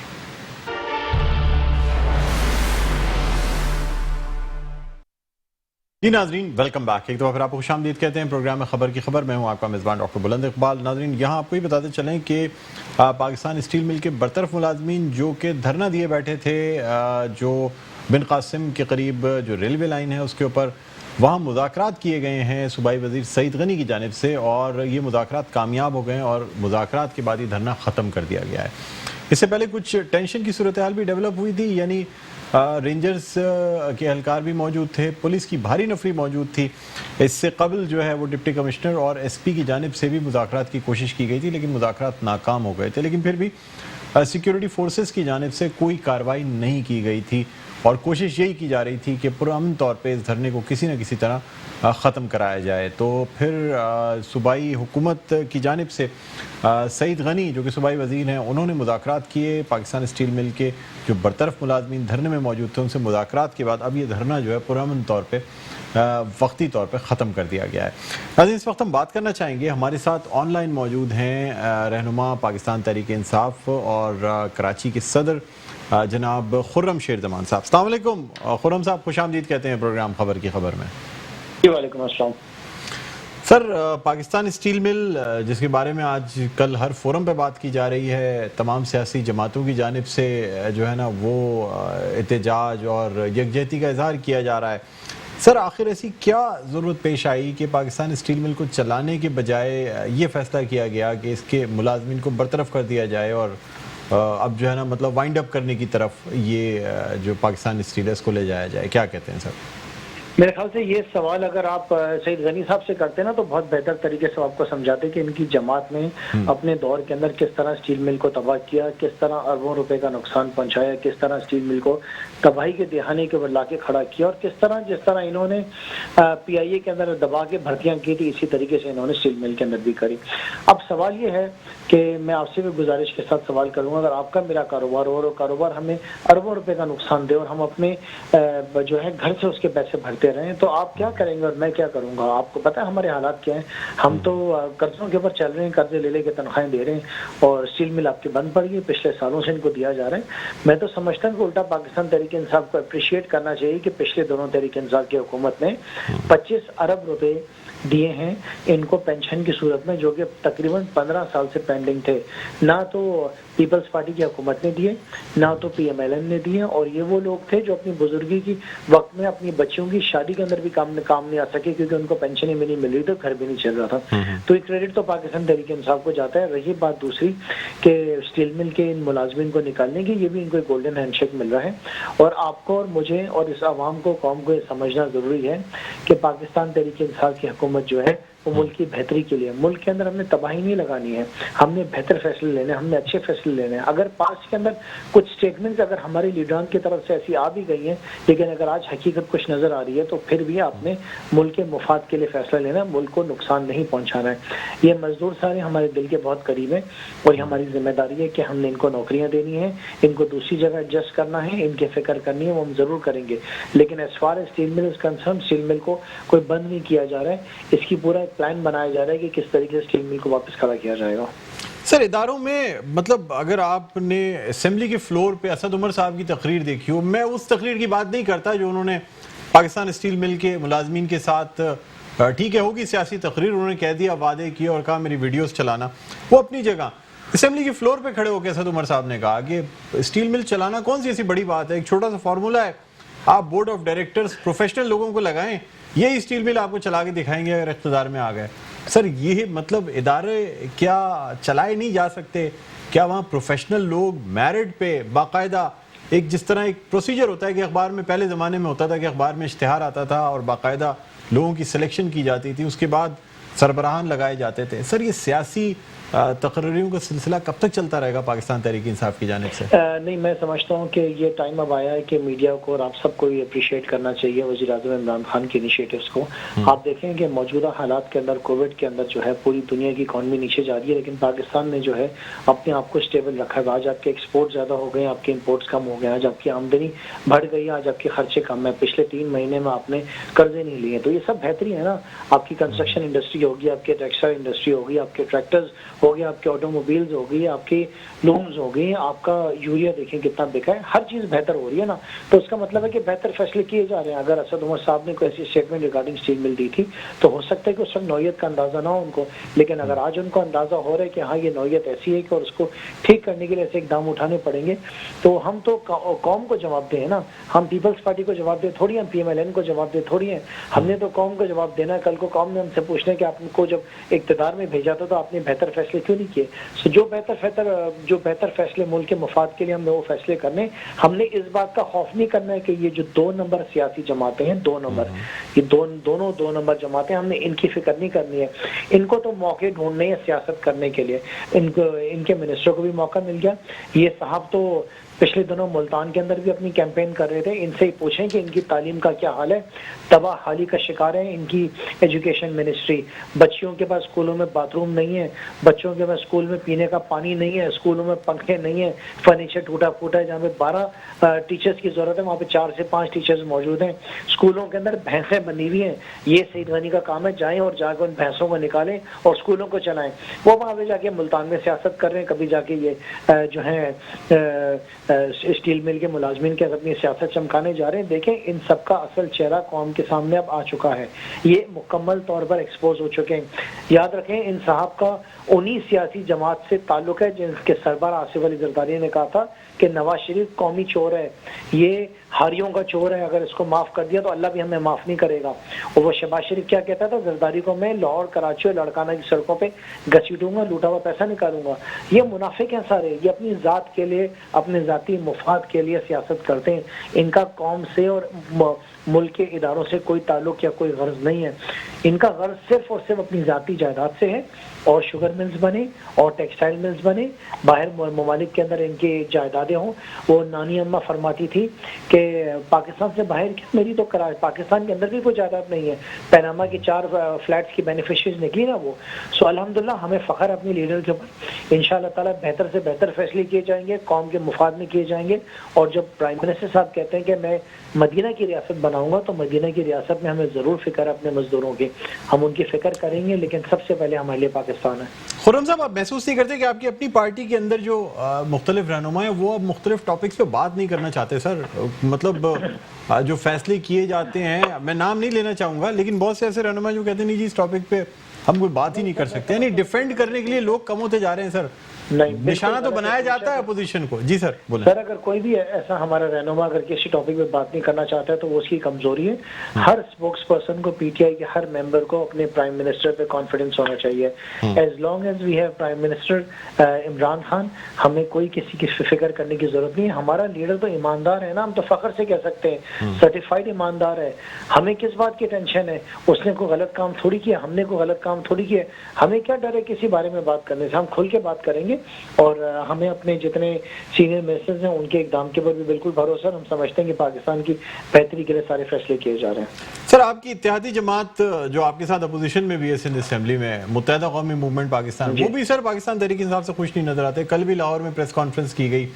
जी नाजरीन, वेलकम बैक। एक दफ़ा फिर आपको खुशामदीद कहते हैं प्रोग्राम में खबर की खबर। मैं हूं आपका मेज़बान डॉक्टर बुलंद इकबाल। नाजरीन, यहाँ आपको ही बताते चलें कि पाकिस्तान स्टील मिल के बरतरफ मुलाजमीन जो कि धरना दिए बैठे थे जो बिन कासिम के करीब जो रेलवे लाइन है उसके ऊपर, वहाँ मुज़ाकरात किए गए हैं सूबाई वज़ीर सईद गनी की जानिब से, और ये मुज़ाकरात कामयाब हो गए हैं और मुज़ाकरात के बाद ये धरना ख़त्म कर दिया गया है। इससे पहले कुछ टेंशन की सूरत हाल भी डेवलप हुई थी, यानी रेंजर्स के एहलकार भी मौजूद थे, पुलिस की भारी नफरी मौजूद थी। इससे कबल जो है वो डिप्टी कमिश्नर और एसपी की जानिब से भी मुज़ाकरात की कोशिश की गई थी, लेकिन मुज़ाकरात नाकाम हो गए थे। लेकिन फिर भी सिक्योरिटी फोर्सेस की जानिब से कोई कार्रवाई नहीं की गई थी, और कोशिश यही की जा रही थी कि पुरअमन तौर पे इस धरने को किसी न किसी तरह ख़त्म कराया जाए। तो फिर सूबाई हुकूमत की जानिब से सईद गनी जो कि सूबाई वज़ीर हैं, उन्होंने मुज़ाकरात किए पाकिस्तान स्टील मिल के जो बरतरफ मुलाजमीन धरने में मौजूद थे उनसे मुज़ाकरात के बाद अब ये धरना जो है पुरअमन तौर पर वक्ती तौर पे ख़त्म कर दिया गया है। नाज़रीन, इस वक्त हम बात करना चाहेंगे, हमारे साथ ऑनलाइन मौजूद हैं रहनुमा पाकिस्तान तहरीक इंसाफ और कराची के सदर जनाब खुर्रम शेर ज़मान साहब। अस्सलाम वालेकुम खुर्रम साहब, खुशामदीद कहते हैं प्रोग्राम खबर की खबर में। वालेकुम अस्सलाम। सर, पाकिस्तान स्टील मिल जिसके बारे में आज कल हर फोरम पे बात की जा रही है, तमाम सियासी जमातों की जानिब से जो है ना वो एहतजाज और यकजहती का इजहार किया जा रहा है। सर, आखिर ऐसी क्या ज़रूरत पेश आई कि पाकिस्तान स्टील मिल को चलाने के बजाय ये फैसला किया गया कि इसके मुलाजमीन को बरतरफ कर दिया जाए और अब जो है ना मतलब वाइंड अप करने की तरफ ये जो पाकिस्तान स्टीलर्स को ले जाया जाए? क्या कहते हैं सर? मेरे ख्याल से ये सवाल अगर आप सईद गनी साहब से करते ना तो बहुत बेहतर तरीके से आपको समझाते कि इनकी जमात ने अपने दौर के अंदर किस तरह स्टील मिल को तबाह किया, किस तरह अरबों रुपए का नुकसान पहुंचाया, किस तरह स्टील मिल को तबाही के दिहाने के ऊपर लाके खड़ा किया, और किस तरह जिस तरह इन्होंने PIA के अंदर दबा के भर्तियां की थी इसी तरीके से इन्होंने स्टील मिल के अंदर भी करी। अब सवाल ये है कि मैं आपसे भी गुजारिश के साथ सवाल करूंगा, अगर आपका मेरा कारोबार हो और कारोबार हमें अरबों रुपए का नुकसान दे और हम अपने जो है घर से उसके पैसे भरते रहे तो आप क्या करेंगे और मैं क्या करूंगा? आपको पता है हमारे हालात क्या हैं, हम तो कर्जों के ऊपर चल रहे हैं, कर्जे ले लेके तनख्वाहें दे रहे हैं और स्टील मिल आपकी बंद पड़ गई, पिछले सालों से इनको दिया जा रहा है। मैं तो समझता हूँ कि उल्टा पाकिस्तान तहरीक इंसाफ को अप्रिशिएट करना चाहिए कि पिछले दोनों तहरीक इंसाफ की हुकूमत ने 25 अरब रुपए दिए हैं इनको पेंशन की सूरत में, जो कि तकरीबन 15 साल से पेंडिंग थे। ना तो पीपल्स पार्टी की हुकूमत ने दिए, ना तो PMLN ने दिए, और ये वो लोग थे जो अपनी बुजुर्गी की वक्त में अपनी बच्चियों की शादी के अंदर भी काम नहीं आ सके क्योंकि उनको पेंशन ही नहीं मिल रही थी, घर भी नहीं चल रहा था। तो ये क्रेडिट तो पाकिस्तान तहरीक इंसाफ को जाता है। रही बात दूसरी कि स्टील मिल के इन मुलाजमीन को निकालने की, ये भी इनको गोल्डन हैंडशेक मिल रहा है। और आपको और मुझे और इस आवाम को, कौम को ये समझना जरूरी है कि पाकिस्तान तहरीक इंसाफ की हुकूमत जो है وہ ملک کی بہتری کے لیے. ملک کے اندر ہم نے تباہی نہیں لگانی ہے, ہم نے بہتر فیصلے لینے, ہم نے اچھے فیصلے لینے ہیں. اگر پاسٹ کے اندر کچھ سٹیٹمنٹس اگر ہمارے لیڈران کی طرف سے ایسی آ بھی گئی ہیں, لیکن اگر آج حقیقت کچھ نظر آ رہی ہے, تو پھر بھی آپ نے ملک کے مفاد کے لیے فیصلہ لینا ہے, ملک کو نقصان نہیں پہنچانا ہے. یہ مزدور سارے ہمارے دل کے بہت قریب ہیں, اور یہ ہماری ذمہ داری ہے کہ ہم نے ان کو نوکریاں دینی ہیں, ان کو دوسری جگہ ایڈجسٹ کرنا ہے, ان کی فکر کرنی ہے, وہ ہم ضرور کریں گے. لیکن ایز فار اسٹیل مل از کنسرن, اسٹیل مل کو کوئی بند نہیں کیا جا رہا ہے, اس کی پورا ایک پلان بنایا جا رہا ہے کہ کس طریقے سے اسٹیل مل کو واپس کھڑا کیا جائے گا. سر اداروں میں مطلب اگر آپ نے اسمبلی کے فلور پہ اسد عمر صاحب کی تقریر دیکھی ہو, میں اس تقریر کی بات نہیں کرتا جو انہوں نے پاکستان اسٹیل مل کے ملازمین کے ساتھ, ٹھیک ہے ہوگی سیاسی تقریر, انہوں نے کہہ دیا, وعدے کیے اور کہا میری ویڈیوز چلانا, وہ اپنی جگہ. اسمبلی کے فلور پہ کھڑے ہو کے اسد عمر صاحب نے کہا کہ اسٹیل مل چلانا کون سی ایسی بڑی بات ہے, ایک چھوٹا سا فارمولہ ہے, آپ بورڈ آف ڈائریکٹرز پروفیشنل لوگوں کو لگائیں, یہی اسٹیل مل آپ کو چلا کے دکھائیں گے اگر اقتدار میں آ گئے. سر یہ مطلب ادارے کیا چلائے نہیں جا سکتے؟ کیا وہاں پروفیشنل لوگ میرٹ پہ باقاعدہ ایک جس طرح ایک پروسیجر ہوتا ہے کہ اخبار میں پہلے زمانے میں ہوتا تھا کہ اخبار میں اشتہار آتا تھا اور باقاعدہ لوگوں کی سلیکشن کی جاتی تھی, اس کے بعد سربراہان لگائے جاتے تھے. سر یہ سیاسی تقرریوں کا سلسلہ کب تک چلتا رہے گا پاکستان تحریک انصاف کی جانب سے؟ نہیں, میں سمجھتا ہوں کہ یہ ٹائم اب آیا ہے کہ میڈیا کو اور آپ سب کو یہ اپریشیٹ کرنا چاہیے وزیر اعظم عمران خان کے انیشیٹوز کو. آپ دیکھیں کہ موجودہ حالات کے اندر, کووڈ کے اندر جو ہے پوری دنیا کی اکانومی نیچے جا رہی ہے, لیکن پاکستان نے جو ہے اپنے آپ کو اسٹیبل رکھا ہے. آج آپ کے ایکسپورٹ زیادہ ہو گئے, آپ کے امپورٹس کم ہو گئے, آج آپ کی آمدنی بڑھ گئی, آج آپ کے خرچے کم ہیں, پچھلے 3 مہینے میں آپ نے قرضے نہیں لیے. تو یہ سب بہتری ہے نا. آپ کی کنسٹرکشن انڈسٹری ہوگی, آپ کے ٹیکسٹائل انڈسٹری ہوگی, آپ کے ٹریکٹرز ہو گیا, آپ کے آٹو موبائلز ہو گئی, آپ کی لونز ہو گئی, آپ کا یوریا دیکھیں کتنا بکا ہے, ہر چیز بہتر ہو رہی ہے نا. تو اس کا مطلب ہے کہ بہتر فیصلے کیے جا رہے ہیں. اگر اسد عمر صاحب نے کوئی ایسی اسٹیٹمنٹ ریگارڈنگ اسٹیل مل دی تھی تو ہو سکتا ہے کہ اس وقت نوعیت کا اندازہ نہ ہو ان کو, لیکن اگر آج ان کو اندازہ ہو رہا ہے کہ ہاں یہ نوعیت ایسی ہے کہ اور اس کو ٹھیک کرنے کے لیے ایسے اقدام اٹھانے پڑیں گے, تو ہم تو قوم کو جواب دیں نا. ہم پیپلز پارٹی کو جواب دیں تھوڑی, ہم پی ایم ایل این کو جواب دیں تھوڑی ہیں. ہم نے تو قوم کو جواب دینا ہے. کل کو قوم نے ہم سے پوچھنا ہے کہ آپ کو جب اقتدار میں بھیجا تھا تو آپ نے بہتر فیصلے کیوں نہیں کیے. جو بہتر فیصلے ملک کے مفاد کے لیے ہم نے وہ فیصلے کرنے. ہم نے اس بات کا خوف نہیں کرنا ہے کہ یہ جو 2 نمبر سیاسی جماعتیں ہیں, 2 نمبر, یہ دونوں 2 نمبر جماعتیں, ہم نے ان کی فکر نہیں کرنی ہے. ان کو تو موقع ڈھونڈنے ہیں سیاست کرنے کے لیے. ان کے منسٹر کو بھی موقع مل گیا. یہ صاحب تو پچھلے دنوں ملتان کے اندر بھی اپنی کیمپین کر رہے تھے. ان سے ہی پوچھیں کہ ان کی تعلیم کا کیا حال ہے. تباہ حالی کا شکار ہے ان کی ایجوکیشن منسٹری. بچیوں کے پاس اسکولوں میں باتھ روم نہیں ہے, بچوں کے پاس اسکول میں پینے کا پانی نہیں ہے, اسکولوں میں پنکھے نہیں ہیں, فرنیچر ٹوٹا پھوٹا ہے. جہاں پہ 12 ٹیچرز کی ضرورت ہے وہاں پہ 4 سے 5 ٹیچرز موجود ہیں. اسکولوں کے اندر بھینسیں بنی ہوئی ہیں. یہ سعید غنی کا کام ہے, جائیں اور جا کے ان بھینسوں کو نکالیں اور اسکولوں کو چلائیں. وہ وہاں پہ جا کے ملتان میں سیاست کر رہے ہیں, کبھی جا کے یہ جو ہیں اسٹیل مل کے ملازمین کے اپنی سیاست چمکانے جا رہے ہیں. دیکھیں ان سب کا اصل چہرہ قوم کے سامنے اب آ چکا ہے. یہ مکمل طور پر ایکسپوز ہو چکے ہیں. یاد رکھیں ان صاحب کا انہی سیاسی جماعت سے تعلق ہے جن کے سربراہ آصف علی زرداری نے کہا تھا کہ نواز شریف قومی چور ہے, یہ ہاریوں کا چور ہے, اگر اس کو معاف کر دیا تو اللہ بھی ہمیں معاف نہیں کرے گا. اور وہ شہباز شریف کیا کہتا تھا, زرداری کو میں لاہور, کراچی اور لڑکانہ کی سڑکوں پہ گھسیٹوں گا, لوٹا ہوا پیسہ نکالوں گا. یہ منافق ہیں سارے, یہ اپنی ذات کے لیے, اپنے ذاتی مفاد کے لیے سیاست کرتے ہیں. ان کا قوم سے اور ملک کے اداروں سے کوئی تعلق یا کوئی غرض نہیں ہے. ان کا غرض صرف اور صرف اپنی ذاتی جائیداد سے ہے. اور شوگر ملز بنے اور ٹیکسٹائل ملز بنے, باہر ممالک کے اندر ان کی جائیدادیں ہوں. وہ نانی اماں فرماتی تھی کہ پاکستان سے باہر کیا, میری تو پاکستان کے اندر بھی کوئی جائیداد نہیں ہے. پیناما کی 4 فلیٹس کی بینیفیشریز نکلی نا وہ. سو الحمدللہ ہمیں فخر اپنی لیڈر کے اوپر. انشاءاللہ تعالی بہتر سے بہتر فیصلے کیے جائیں گے, قوم کے مفاد میں کیے جائیں گے. اور جب پرائم منسٹر صاحب کہتے ہیں کہ میں مدینہ کی ریاست بناؤں گا, تو مدینہ کی ریاست میں ہمیں ضرور فکر ہے اپنے مزدوروں کی. ہم ان کی فکر کریں گے, لیکن سب سے پہلے ہمارے لیے پاکستان ہے. خرم صاحب, آپ محسوس نہیں کرتے کہ آپ کی اپنی پارٹی کے اندر جو مختلف رہنما ہیں وہ اب مختلف ٹاپکس پہ بات نہیں کرنا چاہتے؟ سر مطلب جو فیصلے کیے جاتے ہیں, میں نام نہیں لینا چاہوں گا, لیکن بہت سے ایسے رہنما جو کہتے ہیں نہیں جی اس ٹاپک پہ ہم کوئی بات ہی نہیں کر سکتے, یعنی ڈیفینڈ کرنے کے لیے لوگ کم ہوتے جا رہے ہیں. سر نہیں نشانہ تو بنایا جاتا ہے اپوزیشن کو. جی سر بولیں. سر اگر کوئی بھی ایسا ہمارا رہنما اگر کسی ٹاپک پہ بات نہیں کرنا چاہتا ہے تو وہ اس کی کمزوری ہے. ہر اسپوکس پرسن کو پی ٹی آئی کے ہر ممبر کو اپنے پرائم منسٹر پہ کانفیڈنس ہونا چاہیے. As long as we have prime minister Imran Khan, ہمیں کوئی کسی کی فکر کرنے کی ضرورت نہیں ہے. ہمارا لیڈر تو ایماندار ہے نا, ہم تو فخر سے کہہ سکتے ہیں سرٹیفائڈ ایماندار ہے. ہمیں کس بات کی ٹینشن ہے؟ اس نے کوئی غلط کام تھوڑی کیا, ہم نے کوئی غلط کام تھوڑی کیا. ہمیں کیا ڈر ہے کسی بارے میں بات کرنے سے؟ ہم کھل کے بات کریں گے اور ہمیں اپنے جتنے سینئر منسٹرز ہیں ان کے اقدام کے اوپر بھی بالکل بھروسہ ہے. ہم سمجھتے ہیں کہ پاکستان کی بہتری کے لیے سارے فیصلے کیے جا رہے ہیں. سر آپ کی اتحادی جماعت جو آپ کے ساتھ اپوزیشن میں بھی ہے سندھ اسمبلی میں, متحدہ قومی موومنٹ پاکستان, وہ بھی سر پاکستان تحریک انصاف سے خوش نہیں نظر آتے. کل بھی لاہور میں پریس کانفرنس کی گئی,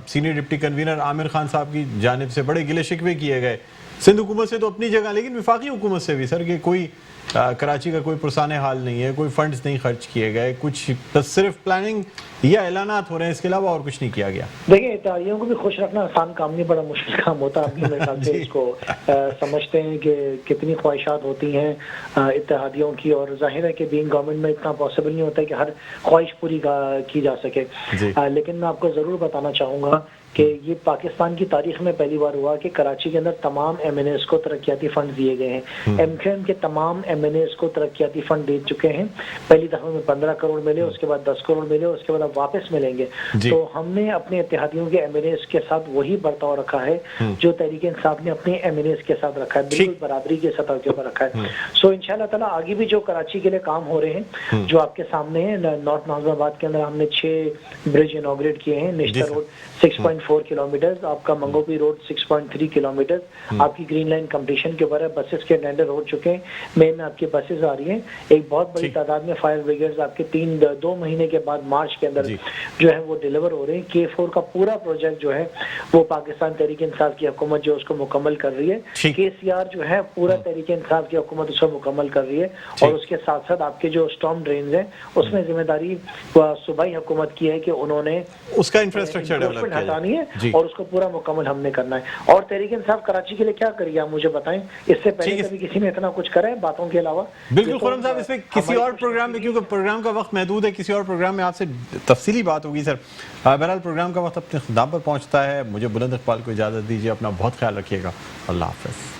senior deputy convener Aamir Khan صاحب کی جانب سے بڑے گلے شکوے کیے گئے سندھ حکومت سے تو اپنی جگہ, لیکن وفاقی حکومت سے بھی سر کہ کوئی کراچی کا کوئی پرسان حال نہیں ہے, کوئی فنڈز نہیں خرچ کیے گئے, کچھ بس صرف پلاننگ یا اعلانات ہو رہے ہیں, اس کے علاوہ اور کچھ نہیں کیا گیا. دیکھیں اتحادیوں کو بھی خوش رکھنا آسان کام نہیں, بڑا مشکل کام ہوتا ہے. آپ میرے خیال سے اس کو سمجھتے ہیں کہ کتنی خواہشات ہوتی ہیں اتحادیوں کی, اور ظاہر ہے کہ بینگ گورنمنٹ میں اتنا پاسبل نہیں ہوتا ہے کہ ہر خواہش پوری کی جا سکے. لیکن میں آپ کو ضرور بتانا چاہوں گا کہ یہ پاکستان کی تاریخ میں پہلی بار ہوا کہ کراچی کے اندر تمام ایم این ایز کو ترقیاتی فنڈ دیے گئے ہیں. ایم کیو ایم کے تمام ایم این ایز کو ترقیاتی فنڈ دے چکے ہیں. پہلی دفعہ میں 15 کروڑ ملے, اس کے بعد 10 کروڑ ملے, اس کے بعد اب واپس ملیں گے. تو ہم نے اپنے اتحادیوں کے ایم این ایز کے ساتھ وہی برتاؤ رکھا ہے جو تحریک انصاف نے اپنے ایم این ایز کے ساتھ رکھا ہے, بالکل برابری کے سطح کے اوپر رکھا ہے. سو انشاءاللہ تعالیٰ آگے بھی جو کراچی کے لیے کام ہو رہے ہیں جو آپ کے سامنے ہیں, نارتھ ناظم آباد کے اندر ہم نے 6 برج انوگریٹ کیے ہیں. نشتر روڈ 6.4 کلومیٹر, آپ کا منگوپی روڈ 6.3 کلومیٹر, آپ کی گرین لائن کمپلیشن کے اوپر ہے. بسز کے ٹینڈر ہو چکے ہیں, مئی میں آپ کی بسز آ رہی ہیں. ایک بہت بڑی تعداد میں فائر بریگیڈز آپ کے 2 مہینے کے بعد مارچ کے اندر جو ہے وہ ڈیلیور ہو رہے ہیں. K4 کا پورا پروجیکٹ جو ہے وہ پاکستان تحریک انصاف کی حکومت جو اس کو مکمل کر رہی ہے. KCR جو ہے پورا تحریک انصاف کی حکومت اس کو مکمل کر رہی ہے, اور اس کے ساتھ ساتھ آپ کے جو اسٹارم ڈرینز ہیں اس میں ذمہ داری صوبائی حکومت کی ہے کہ انہوں نے اس کا انفراسٹرکچر ڈیولپ ہٹانی ہے اور اس کو پورا مکمل ہم نے کرنا ہے. اور تحریک انصاف کراچی کے لیے کیا کریے آپ مجھے بتائیں, اس سے پہلے کبھی کسی نے اتنا کچھ کرا ہے باتوں کے علاوہ؟ بالکل خرم صاحب, اس میں کسی اور پروگرام میں, کیونکہ پروگرام کا وقت محدود ہے, کسی اور پروگرام میں آپ سے تفصیلی بات ہوگی سر. بہرحال پروگرام کا وقت اپنے اختتام پر پہنچتا ہے. مجھے بلند اقبال کو اجازت دیجیے, اپنا بہت خیال رکھیے گا. اللہ حافظ.